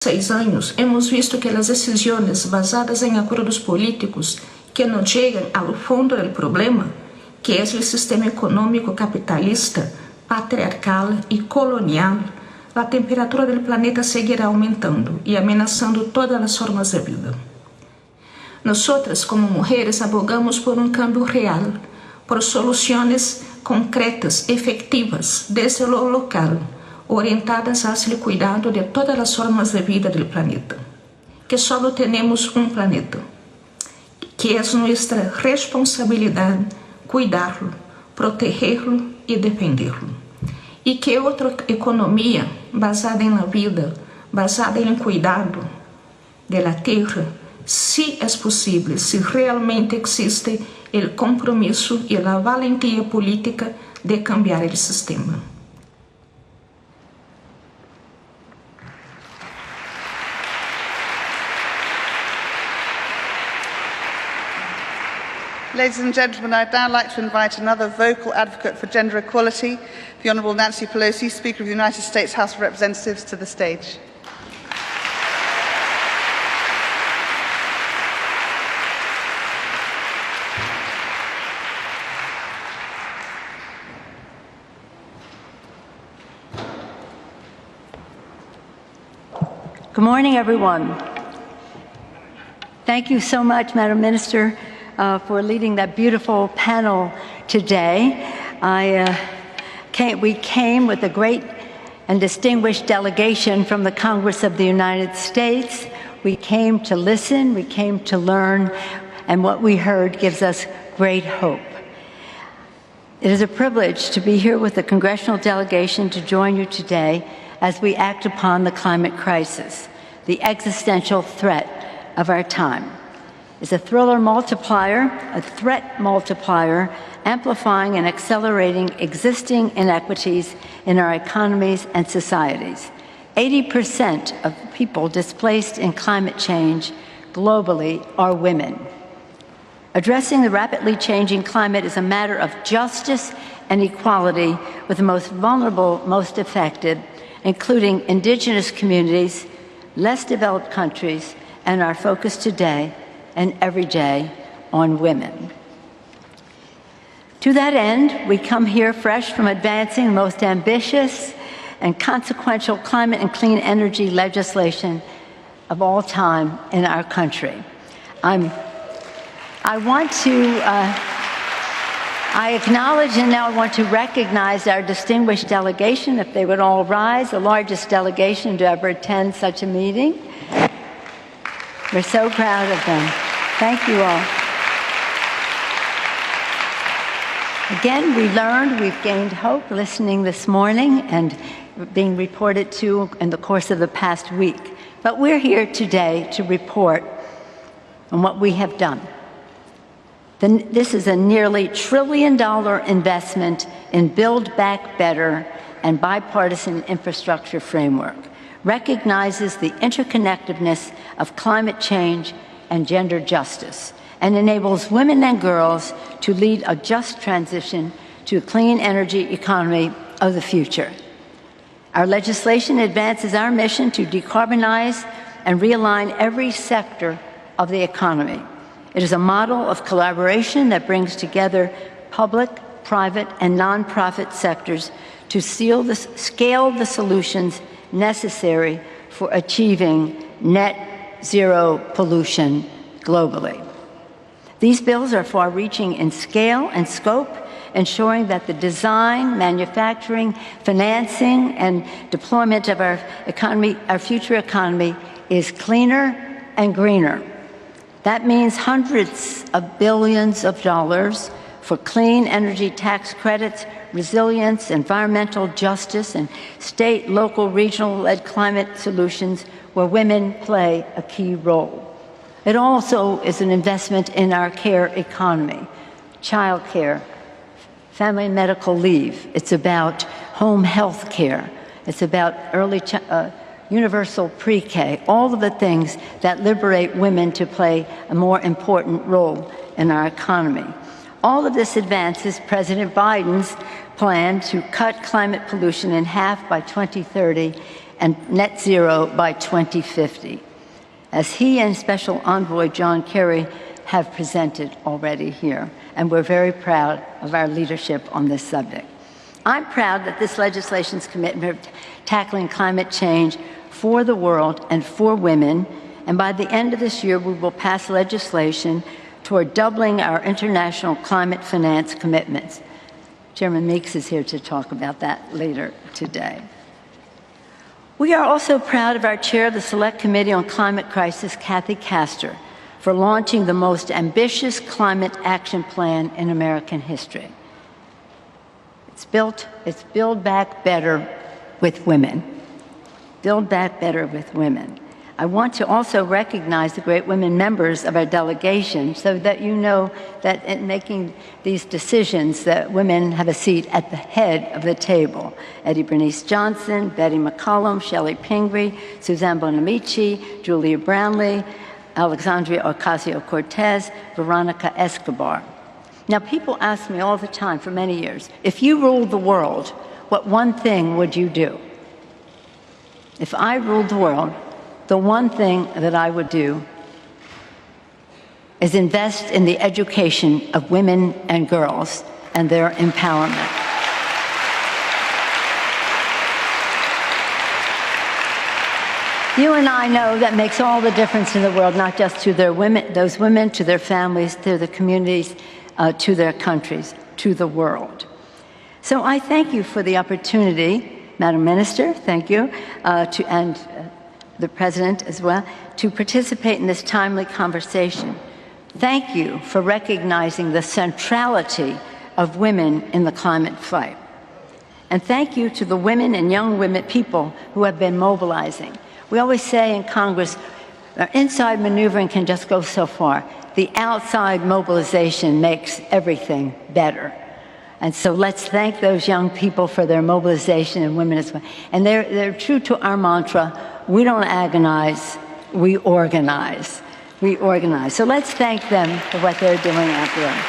6 años hemos visto que las decisiones basadas en acuerdos políticos que no llegan al fondo del problema, que es el sistema económico capitalista, patriarcal y colonial, la temperatura del planeta seguirá aumentando y amenazando todas las formas de vida. Nosotras, como mujeres, abogamos por un cambio real, por soluciones concretas, efectivas, desde lo local, orientadas hacia el cuidado de todas las formas de vida del planeta, que solo tenemos un planeta, que es nuestra responsabilidad cuidarlo, protegerlo y defenderlo, y que otra economía basada en la vida, basada en el cuidado de la tierra, sí es posible, si realmente existe el compromiso y la valentía política de cambiar el sistema. Ladies and gentlemen, I'd now like to invite another vocal advocate for gender equality, the Honourable Nancy Pelosi, Speaker of the United States House of Representatives, to the stage. Good morning, everyone. Thank you so much, Madam Minister, for leading that beautiful panel today. We came with a great and distinguished delegation from the Congress of the United States. We came to listen, we came to learn, and what we heard gives us great hope. It is a privilege to be here with the congressional delegation to join you today as we act upon the climate crisis, the existential threat of our time. It's a threat multiplier, amplifying and accelerating existing inequities in our economies and societies. 80% of people displaced in climate change globally are women. Addressing the rapidly changing climate is a matter of justice and equality with the most vulnerable, most affected, including indigenous communities, less developed countries, and our focus today and every day on women. To that end, we come here fresh from advancing the most ambitious and consequential climate and clean energy legislation of all time in our country. I acknowledge and now I want to recognize our distinguished delegation, if they would all rise, the largest delegation to ever attend such a meeting. We're so proud of them. Thank you all. Again, we learned, we've gained hope listening this morning and being reported to in the course of the past week. But we're here today to report on what we have done. This is a nearly $1 trillion investment in Build Back Better and bipartisan infrastructure framework, recognizes the interconnectedness of climate change and gender justice, and enables women and girls to lead a just transition to a clean energy economy of the future. Our legislation advances our mission to decarbonize and realign every sector of the economy. It is a model of collaboration that brings together public, private, and nonprofit sectors to scale the solutions necessary for achieving net zero pollution globally. These bills are far-reaching in scale and scope, ensuring that the design, manufacturing, financing, and deployment of our economy, our future economy, is cleaner and greener. That means hundreds of billions of dollars for clean energy tax credits, resilience, environmental justice, and state, local, regional-led climate solutions where women play a key role. It also is an investment in our care economy, child care, family and medical leave. It's about home health care. It's about universal pre-K, all of the things that liberate women to play a more important role in our economy. All of this advances President Biden's plan to cut climate pollution in half by 2030 and net zero by 2050, as he and Special Envoy John Kerry have presented already here. And we're very proud of our leadership on this subject. I'm proud that this legislation's commitment to tackling climate change for the world and for women, and by the end of this year, we will pass legislation toward doubling our international climate finance commitments. Chairman Meeks is here to talk about that later today. We are also proud of our chair of the Select Committee on Climate Crisis, Kathy Castor, for launching the most ambitious climate action plan in American history. It's Build Back Better with Women. Build Back Better with Women. I want to also recognize the great women members of our delegation so that you know that in making these decisions that women have a seat at the head of the table. Eddie Bernice Johnson, Betty McCollum, Shelley Pingree, Suzanne Bonamici, Julia Brownlee, Alexandria Ocasio-Cortez, Veronica Escobar. Now, people ask me all the time for many years, if you ruled the world, what one thing would you do? If I ruled the world, the one thing that I would do is invest in the education of women and girls and their empowerment. You and I know that makes all the difference in the world, not just to their women, those women, to their families, to their communities, to their countries, to the world. So I thank you for the opportunity, Madam Minister, thank you, and the President as well, to participate in this timely conversation. Thank you for recognizing the centrality of women in the climate fight. And thank you to the women and young women people who have been mobilizing. We always say in Congress, inside maneuvering can just go so far. The outside mobilization makes everything better. And so let's thank those young people for their mobilization, and women as well. And they're true to our mantra, we don't agonize, we organize. We organize. So let's thank them for what they're doing out there.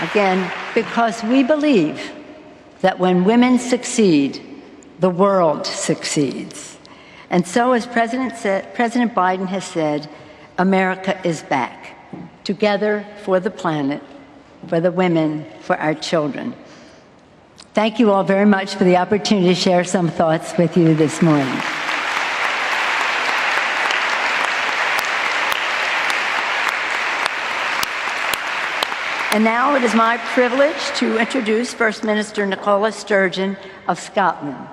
Again, because we believe that when women succeed, the world succeeds. And so, as President Biden has said, America is back, together for the planet, for the women, for our children. Thank you all very much for the opportunity to share some thoughts with you this morning. And now it is my privilege to introduce First Minister Nicola Sturgeon of Scotland.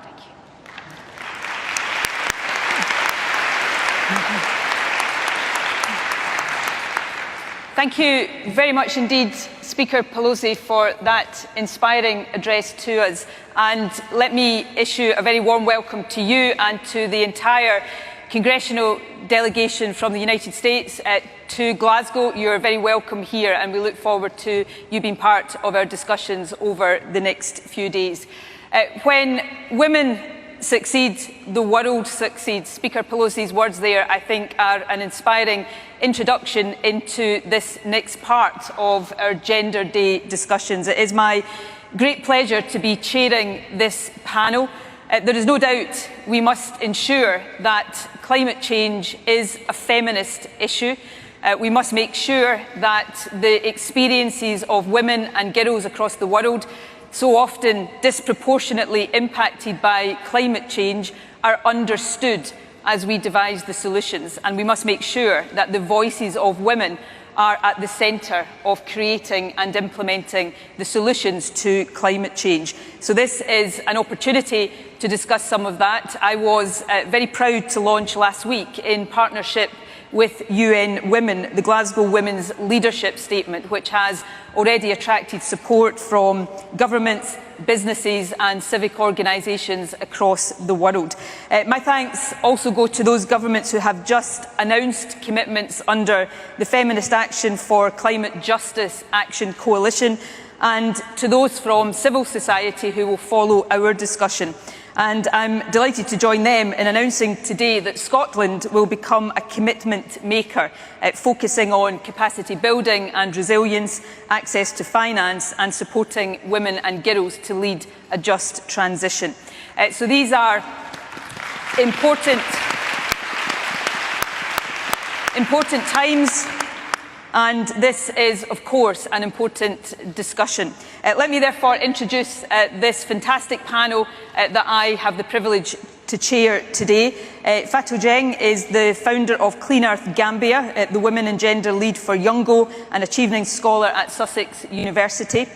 Thank you very much indeed, Speaker Pelosi, for that inspiring address to us. And let me issue a very warm welcome to you and to the entire congressional delegation from the United States to Glasgow. You're very welcome here, and we look forward to you being part of our discussions over the next few days. When women succeed, the world succeeds. Speaker Pelosi's words there, I think, are an inspiring introduction into this next part of our Gender Day discussions. It is my great pleasure to be chairing this panel. There is no doubt we must ensure that climate change is a feminist issue. We must make sure that the experiences of women and girls across the world, so often disproportionately impacted by climate change, are understood as we devise the solutions. And we must make sure that the voices of women are at the centre of creating and implementing the solutions to climate change. So this is an opportunity to discuss some of that. I was very proud to launch last week, in partnership with UN Women, the Glasgow Women's Leadership Statement, which has already attracted support from governments, businesses and civic organisations across the world. My thanks also go to those governments who have just announced commitments under the Feminist Action for Climate Justice Action Coalition, and to those from civil society who will follow our discussion. And I'm delighted to join them in announcing today that Scotland will become a commitment maker, focusing on capacity building and resilience, access to finance and supporting women and girls to lead a just transition. So these are important times, and this is, of course, an important discussion. Let me therefore introduce this fantastic panel that I have the privilege to chair today. Fatou Dieng is the founder of Clean Earth Gambia, the Women and Gender Lead for Youngo, an Achieving Scholar at Sussex University.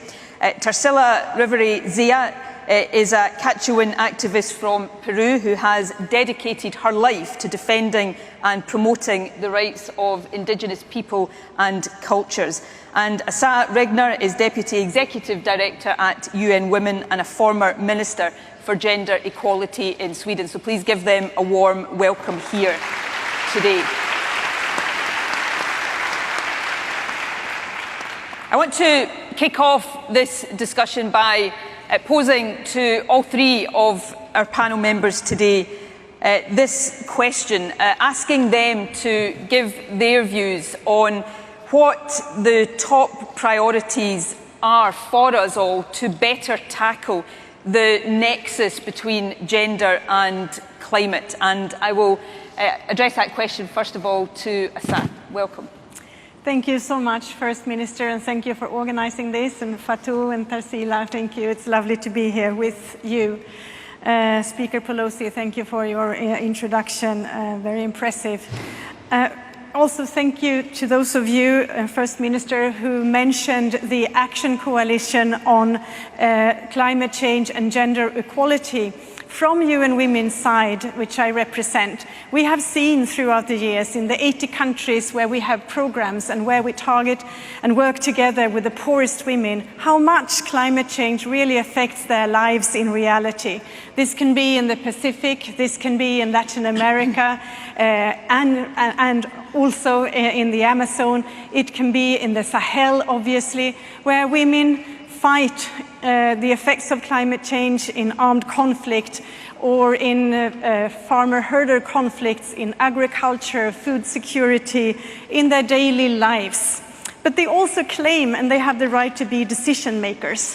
Tarsila Riveri Zia is a Quechuan activist from Peru who has dedicated her life to defending and promoting the rights of indigenous people and cultures. And Asa Regner is Deputy Executive Director at UN Women and a former Minister for Gender Equality in Sweden. So please give them a warm welcome here today. I want to kick off this discussion by posing to all three of our panel members today this question, asking them to give their views on what the top priorities are for us all to better tackle the nexus between gender and climate. And I will address that question first of all to Asa. Welcome. Thank you so much, First Minister, and thank you for organizing this. And Fatou and Tarsila, thank you. It's lovely to be here with you. Speaker Pelosi, thank you for your introduction. Very impressive. Also, thank you to those of you, First Minister, who mentioned the Action Coalition on Climate Change and Gender Equality. From UN Women's side, which I represent, we have seen throughout the years in the 80 countries where we have programs and where we target and work together with the poorest women, how much climate change really affects their lives in reality. This can be in the Pacific, this can be in Latin America, and also in the Amazon. It can be in the Sahel, obviously, where women fight the effects of climate change in armed conflict or in farmer-herder conflicts in agriculture, food security, in their daily lives. But they also claim, and they have the right to be decision makers.